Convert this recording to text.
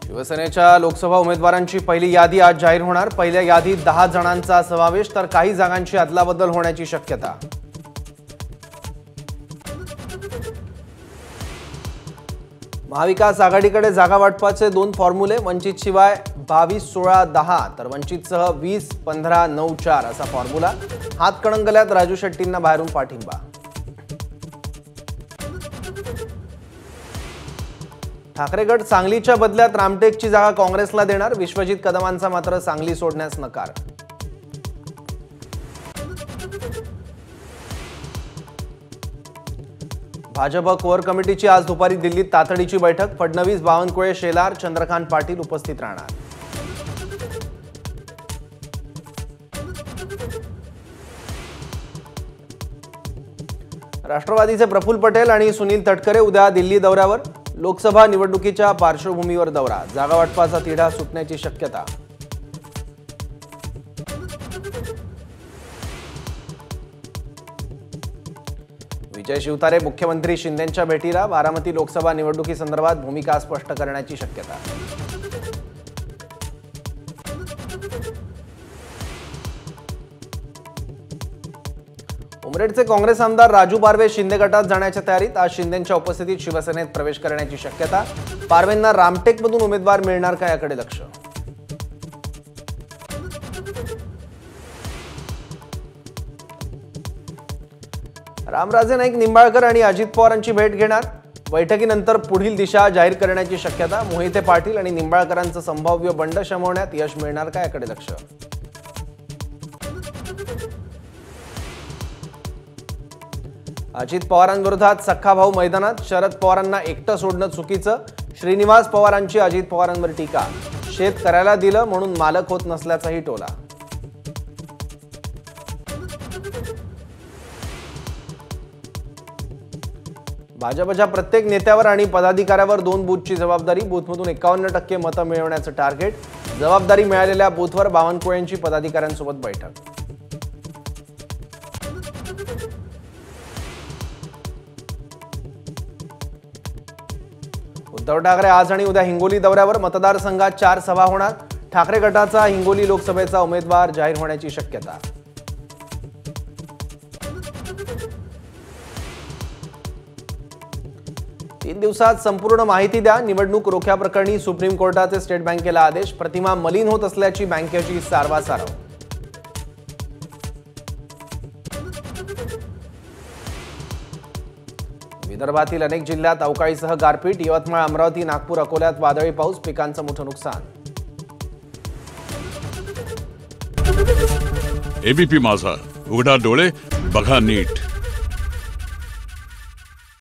शिवसेनेच्या लोकसभा उमेदवारांची पहिली यादी आज जाहीर होणार। पहिल्या यादीत 10 जणांचा समावेश तर काही जागांची अदलाबदल होण्याची शक्यता। महाविकास आघाडीकडे जागा वाटपाचे 2 फॉर्म्युले, वंचित शिवाय 22, 16, 10 तर वंचितसह 20, 15, 9, 4 असा फॉर्म्युला। हातकणंगल्यात राजू शेट्टींना बाहेरून पाठिंबा। ठाकरे गट सांगलीच्या बदल्यात रामटेकची जागा काँग्रेसला देणार। विश्वजित कदमांचा मात्र सांगली सोडण्यास नकार। भाजप कोर कमिटीची आज दुपारी दिल्लीत तातडीची बैठक। फडणवीस, बावनकुळे, शेलार, चंद्रकांत पाटील उपस्थित राहणार। राष्ट्रवादीचे प्रफुल्ल पटेल आणि सुनील तटकरे उद्या दिल्ली दौऱ्यावर। लोकसभा निवडणुकीच्या पार्श्वभूमीवर दौरा। जागा वाटपाचा तिढा सुटण्याची शक्यता। विजय शिवतारे मुख्यमंत्री शिंदेंच्या भेटीला। बारामती लोकसभा निवडणुकीसंदर्भात भूमिका स्पष्ट करण्याची शक्यता। उमरेडचे काँग्रेस आमदार राजू पारवे शिंदे गटात जाण्याच्या तयारीत। आज शिंदेंच्या उपस्थितीत शिवसेनेत प्रवेश करण्याची शक्यता। पारवेंना रामटेकमधून उमेदवार मिळणार का याकडे लक्ष। रामराजे नाईक निंबाळकर आणि अजित पवारांची भेट घेणार। बैठकीनंतर पुढील दिशा जाहीर करण्याची शक्यता। मोहिते पाटील आणि निंबाळकरांचं संभाव्य बंड शमवण्यात यश मिळणार का याकडे लक्ष। अजित पवारांविरोधात सख्खा भाऊ मैदानात। शरद पवारांना एकटं सोडणं चुकीचं। श्रीनिवास पवारांची अजित पवारांवर टीका। शेतकऱ्याला दिलं म्हणून मालक होत नसल्याचाही टोला। भाजपच्या प्रत्येक नेत्यावर आणि पदाधिकाऱ्यावर 2 बूथची जबाबदारी। बूथमधून 51% मतं मिळवण्याचं टार्गेट। जबाबदारी मिळालेल्या बूथवर बावनकुळेंची पदाधिकाऱ्यांसोबत बैठक। उद्धव ठाकरे आज आणि उद्या हिंगोली दौऱ्यावर। मतदारसंघात 4 सभा होणार। ठाकरे गटाचा हिंगोली लोकसभेचा उमेदवार जाहीर होण्याची शक्यता। तीन दिवसात संपूर्ण माहिती द्या। निवडणूक रोख्या प्रकरणी सुप्रीम कोर्टाचे स्टेट बँकेला आदेश। प्रतिमा मलिन होत असल्याची बँकेची सारवासारव। विदर्भातील अनेक जिल्ह्यात अवकाळीसह गारपीट। यवतमाळ, अमरावती, नागपूर, अकोल्यात वादळी पाऊस। पिकांचं मोठं नुकसान। एबीपी माझा, उघडा डोळे बघा नीट।